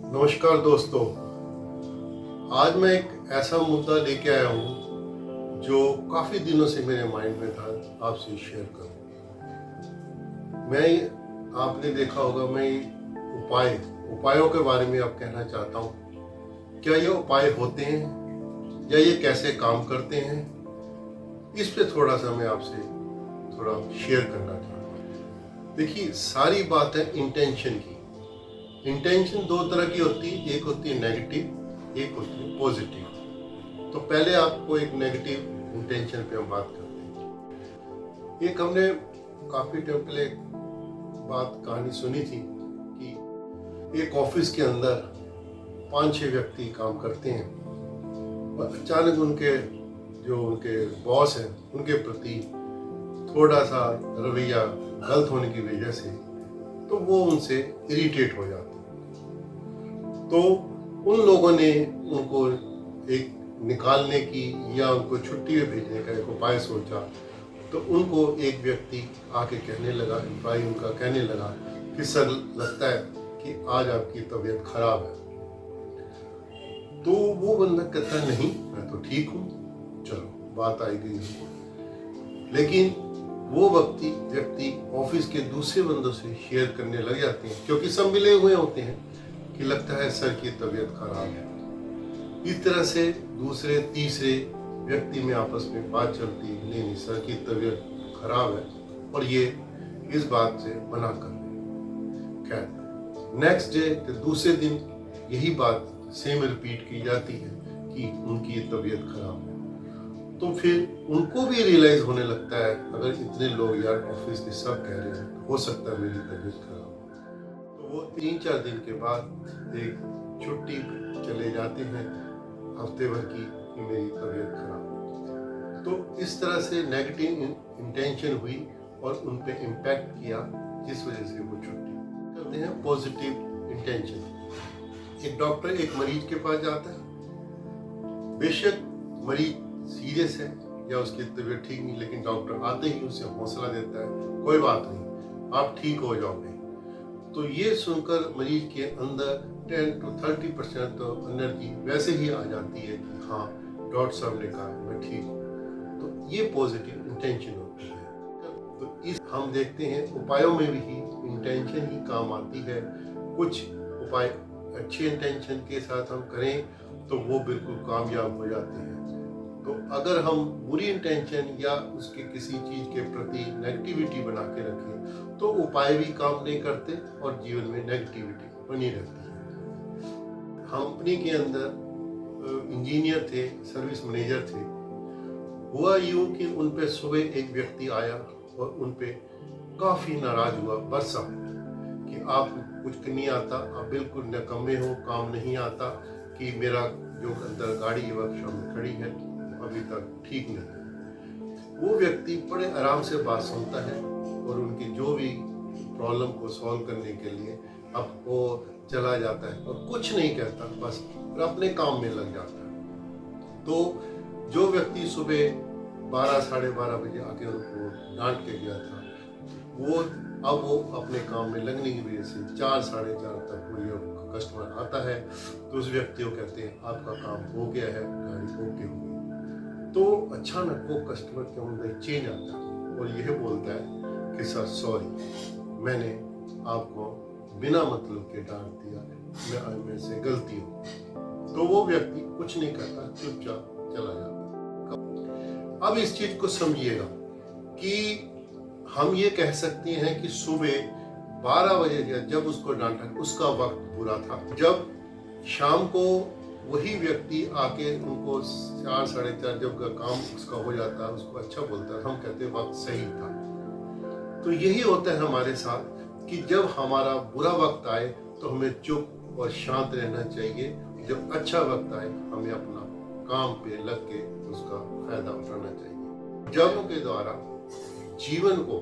नमस्कार दोस्तों। आज मैं एक ऐसा मुद्दा लेके आया हूँ जो काफ़ी दिनों से मेरे माइंड में था, आपसे शेयर करूँ। आपने देखा होगा, मैं उपायों के बारे में आप कहना चाहता हूँ। क्या ये उपाय होते हैं या ये कैसे काम करते हैं, इस पे थोड़ा सा मैं आपसे थोड़ा शेयर करना चाहता हूँ। देखिए, सारी बात है इंटेंशन की। इंटेंशन दो तरह की होती है, एक होती है नेगेटिव, एक होती है पॉजिटिव। तो पहले आपको एक नेगेटिव इंटेंशन पे हम बात करते हैं। एक हमने काफी टाइम पहले कहानी सुनी थी कि एक ऑफिस के अंदर 5-6 व्यक्ति काम करते हैं और अचानक उनके बॉस हैं, उनके प्रति थोड़ा सा रवैया गलत होने की वजह से तो वो उनसे इरिटेट हो जाते हैं। तो उन लोगों ने उनको एक निकालने की या उनको छुट्टी में भेजने का एक उपाय सोचा। तो उनको एक व्यक्ति आके कहने लगा, एम्प्लॉय उनका कहने लगा कि सर, लगता है कि आज आपकी तबीयत खराब है। तो वो बंदा कहता है, नहीं, मैं तो ठीक हूँ, चलो बात आई गई। लेकिन वो व्यक्ति ऑफिस के दूसरे बंदों से शेयर करने लग जाते हैं, क्योंकि सब मिले हुए होते हैं कि लगता है सर की तबीयत खराब है। इस तरह से दूसरे तीसरे व्यक्ति में आपस में बात चलती है, नहीं सर की तबीयत खराब है, और ये इस बात से मना कर रहे। खैर, नेक्स्ट डे दूसरे दिन यही बात सेम रिपीट की जाती है कि उनकी तबीयत खराब है। तो फिर उनको भी रियलाइज होने लगता है, अगर इतने लोग यार ऑफिस के सब कह रहे हैं, हो सकता है मेरी तबीयत खराब। तो वो 3-4 दिन के बाद एक छुट्टी चले जाते हैं हफ्ते भर की कि मेरी तबीयत खराब। तो इस तरह से नेगेटिव इंटेंशन हुई और उन पे इम्पैक्ट किया, जिस वजह से वो छुट्टी करते हैं। पॉजिटिव इंटेंशन, एक डॉक्टर एक मरीज के पास जाता है, बेशक मरीज सीरियस है या उसकी तबीयत ठीक नहीं, लेकिन डॉक्टर आते ही उसे हौसला देता है, कोई बात नहीं, आप ठीक हो जाओगे। तो ये सुनकर मरीज के अंदर 10 to 30% तो एनर्जी वैसे ही आ जाती है कि हाँ, डॉक्टर साहब ने कहा मैं ठीक हूँ। तो ये पॉजिटिव इंटेंशन होती है। तो हम देखते हैं उपायों में भी इंटेंशन ही काम आती है। कुछ उपाय अच्छे इंटेंशन के साथ हम करें तो वो बिल्कुल कामयाब हो जाते हैं। तो अगर हम बुरी इंटेंशन या उसके किसी चीज के प्रति नेगेटिविटी बना के रखें तो उपाय भी काम नहीं करते और जीवन में नेगेटिविटी बनी रहती है। कंपनी के अंदर इंजीनियर थे, सर्विस मैनेजर थे। हुआ यूं कि उन पे सुबह एक व्यक्ति आया और उन पे काफी नाराज हुआ, बरसा कि आप कुछ नहीं आता, आप बिल्कुल निकम्मे हो, काम नहीं आता, कि मेरा जो अंदर गाड़ी वर्कशॉप में खड़ी है अभी तक ठीक नहीं। वो व्यक्ति बड़े आराम से बात सुनता है और उनकी जो भी प्रॉब्लम को सॉल्व करने के लिए अब वो चला जाता है और कुछ नहीं कहता, बस अपने काम में लग जाता है। तो जो व्यक्ति सुबह 12 साढ़े 12 बजे आके उनको डांट के गया था, वो अपने काम में लगने की वजह से 4 साढ़े 4 तक वो कस्टमर आता है तो उस व्यक्ति को कहते हैं आपका काम हो गया है, गाड़ी ओके हो गई। तो अचानक वो कस्टमर के अंदर चेंज आता है और यह बोलता है कि सर सॉरी, मैंने आपको बिना मतलब के डांट दिया, मेरे से गलती हो। तो वो व्यक्ति कुछ नहीं करता, चुपचाप चला जाता। अब इस चीज को समझिएगा कि हम ये कह सकते हैं कि सुबह 12 बजे जब उसको डांटा उसका वक्त बुरा था, जब शाम को वही व्यक्ति आके उनको 4 साढ़े 4 जब का काम उसका हो जाता है, उसको अच्छा बोलता है, हम कहते हैं वक्त सही था। तो यही होता है हमारे साथ कि जब हमारा बुरा वक्त आए तो हमें चुप और शांत रहना चाहिए। जब अच्छा वक्त आए हमें अपना काम पे लग के उसका फायदा उठाना चाहिए। जब के द्वारा जीवन को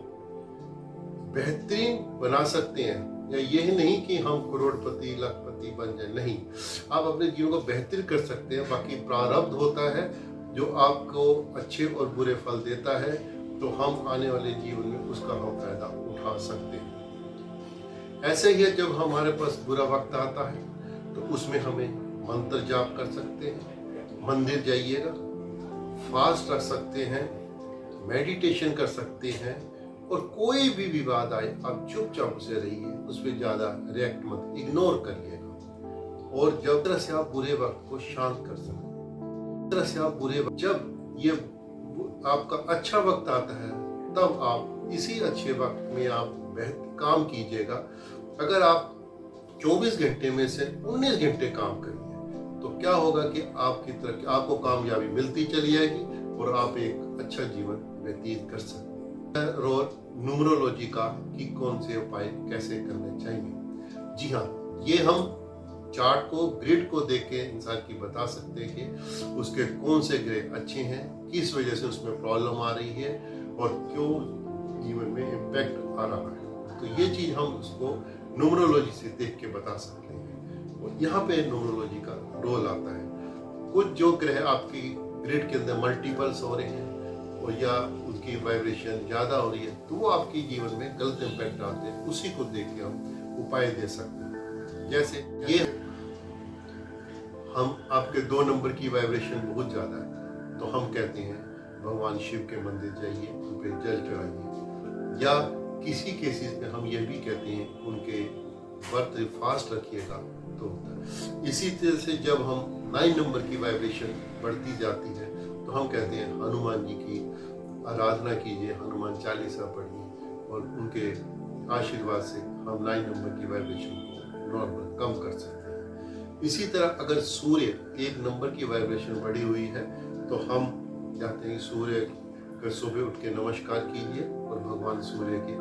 बेहतरीन बना सकते हैं, या यही नहीं कि हम करोड़पति लाखपति बन जाए, नहीं, आप अपने जीवन को बेहतर कर सकते हैं। बाकी प्रारब्ध होता है जो आपको अच्छे और बुरे फल देता है, तो हम आने वाले जीवन में उसका हम फायदा उठा सकते हैं। ऐसे ही जब हमारे पास बुरा वक्त आता है तो उसमें हमें मंत्र जाप कर सकते हैं, मंदिर जाइएगा, फास्ट रख सकते हैं, मेडिटेशन कर सकते हैं, और कोई भी विवाद आए आप चुपचाप उसे रहिए, उस पर ज़्यादा रिएक्ट मत, इग्नोर करिएगा। और जब तरह से आप बुरे वक्त को शांत कर सकते, तरह से आप बुरे वक्त, जब ये आपका अच्छा वक्त आता है तब आप इसी अच्छे वक्त में आप काम कीजिएगा। अगर आप 24 घंटे में से 19 घंटे काम करिए तो क्या होगा कि आपकी तरफ आपको कामयाबी मिलती चली जाएगी और आप एक अच्छा जीवन व्यतीत कर सकते हैं। और न्यूमरोलॉजी का कि कौन से उपाय कैसे करने चाहिए। जी हाँ, ये हम चार्ट को, ग्रिड को देख के इंसान की बता सकते हैं कि उसके कौन से ग्रह अच्छे हैं, किस वजह से उसमें प्रॉब्लम आ रही है और क्यों जीवन में इम्पैक्ट आ रहा है। तो ये चीज हम उसको न्यूमरोलॉजी से देख के बता सकते हैं। और यहाँ पे न्यूमरोलॉजी का रोल आता है। कुछ जो ग्रह आपकी ग्रिड के अंदर मल्टीपल्स हो रहे हैं और या उसकी वाइब्रेशन ज़्यादा हो रही है तो वो आपके जीवन में गलत इम्पैक्ट डालते हैं, उसी को देख के हम उपाय दे सकते हैं। जैसे ये हम आपके 2 नंबर की वाइब्रेशन बहुत ज़्यादा है तो हम कहते हैं भगवान शिव के मंदिर जाइए, उन पर जल चढ़ाइए, या किसी केसेस में हम ये भी कहते हैं उनके व्रत फास्ट रखिएगा तो होता है। इसी तरह से जब हम 9 नंबर की वाइब्रेशन बढ़ती जाती है तो हम कहते हैं हनुमान जी की आराधना कीजिए, हनुमान चालीसा पढ़िए और उनके आशीर्वाद से हम 9 नंबर की वाइब्रेशन को नॉर्मल कम कर सकते हैं। इसी तरह अगर सूर्य 1 नंबर की वाइब्रेशन बढ़ी हुई है तो हम चाहते हैं सूर्य का सुबह उठ के नमस्कार कीजिए और भगवान सूर्य के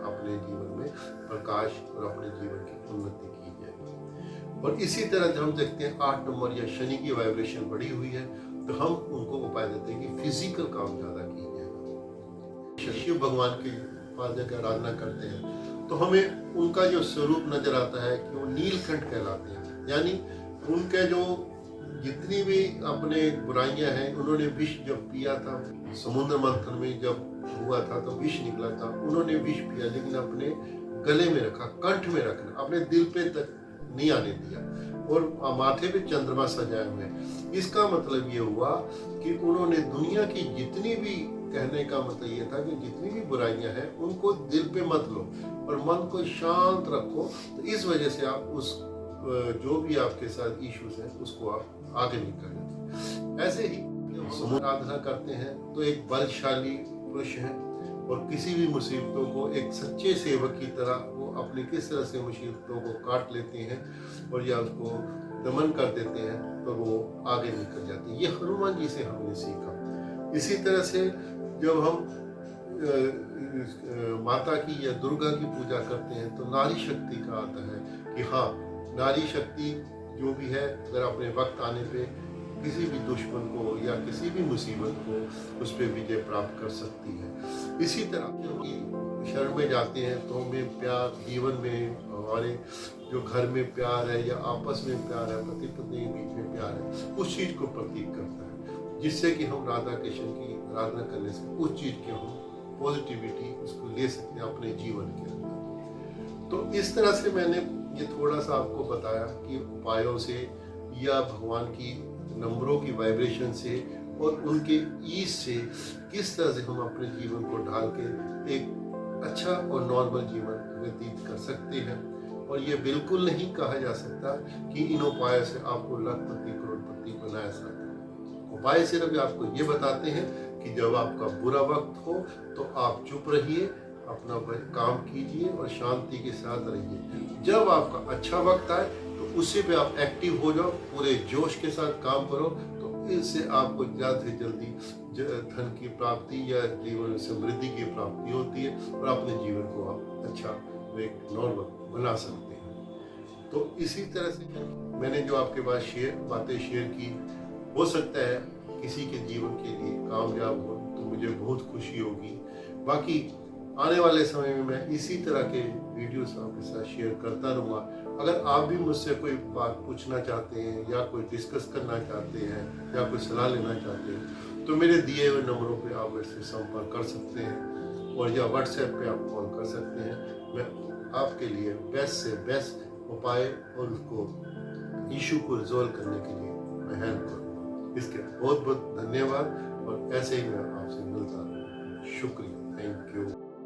अपने जीवन में प्रकाश और अपने जीवन की उन्नति कीजिए। और इसी तरह जब हम देखते हैं 8 नंबर या शनि की वाइब्रेशन बढ़ी हुई है तो हम उनको उपाय देते हैं कि फिजिकल काम ज्यादा कीजिएगा। शिव भगवान की पास जाकर आराधना करते हैं तो हमें उनका जो स्वरूप नजर आता है कि वो नीलकंठ कहलाते हैं, यानी उनके जो जितनी भी अपने बुराइयां हैं, उन्होंने विष जब पिया था समुद्र मंथन में जब हुआ था तो विष निकला था, उन्होंने विष पिया लेकिन अपने गले में रखा, कंठ में रखना, अपने दिल पे तक नहीं आने दिया और माथे पे चंद्रमा सजाए हुए। इसका मतलब ये हुआ कि उन्होंने दुनिया की जितनी भी, कहने का मतलब ये था कि जितनी भी बुराइयां हैं उनको दिल पे मत लो और मन को शांत रखो। तो इस वजह से आप उस जो भी आपके साथ इश्यूज हैं उसको आप आगे नहीं करेंगे। ऐसे ही समूह आराधना करते हैं तो एक बलशाली पुरुष है और किसी भी मुसीबतों को एक सच्चे सेवक की तरह वो अपने किस तरह से मुसीबतों को काट लेते हैं और या उसको दमन कर देते हैं तो वो आगे निकल जाते हैं। ये हनुमान जी से हमने सीखा। इसी तरह से जब हम माता की या दुर्गा की पूजा करते हैं तो नारी शक्ति का आता है कि हाँ, नारी शक्ति जो भी है अगर अपने वक्त आने पे किसी भी दुश्मन को या किसी भी मुसीबत को उस पर विजय प्राप्त कर सकती है। इसी तरह क्योंकि शरण में जाते हैं तो हमें प्यार, जीवन में हमारे जो घर में प्यार है या आपस में प्यार है, पति पत्नी के बीच में प्यार है, उस चीज को प्रतीक करता है, जिससे कि हम राधा कृष्ण की आराधना करने से उस चीज के हम पॉजिटिविटी उसको ले सकते हैं अपने जीवन के अंदर। तो इस तरह से मैंने ये थोड़ा सा आपको बताया कि उपायों से या भगवान की नंबरों की वाइब्रेशन से और उनके ईज से किस तरह से हम अपने जीवन को ढाल के एक अच्छा और नॉर्मल जीवन व्यतीत कर सकते हैं। और ये बिल्कुल नहीं कहा जा सकता कि इन उपायों से आपको लखपति करोड़पति बनाया सकता है। उपाय सिर्फ आपको ये बताते हैं कि जब आपका बुरा वक्त हो तो आप चुप रहिए, अपना काम कीजिए और शांति के साथ रहिए। जब आपका अच्छा वक्त आए तो उसी पे आप एक्टिव हो जाओ, पूरे जोश के साथ काम करो, तो इससे आपको ज़्यादा से जल्दी धन की प्राप्ति या जीवन में समृद्धि की प्राप्ति होती है और अपने जीवन को आप अच्छा एक नॉर्मल बना सकते हैं। तो इसी तरह से मैंने जो आपके पास बातें शेयर की, हो सकता है किसी के जीवन के लिए कामयाब हो तो मुझे बहुत खुशी होगी। बाकी आने वाले समय में मैं इसी तरह के वीडियोस आपके साथ शेयर करता रहूँगा। अगर आप भी मुझसे कोई बात पूछना चाहते हैं या कोई डिस्कस करना चाहते हैं या कोई सलाह लेना चाहते हैं तो मेरे दिए हुए नंबरों पे आप इससे संपर्क कर सकते हैं और या व्हाट्सएप पे आप कॉल कर सकते हैं। मैं आपके लिए बेस्ट से बेस्ट उपाय और उसको इशू को रिजॉल्व करने के लिए मैं हेल्प करूँ। इसके बहुत बहुत धन्यवाद और ऐसे ही मैं आपसे मिलता हूँ। शुक्रिया, थैंक यू।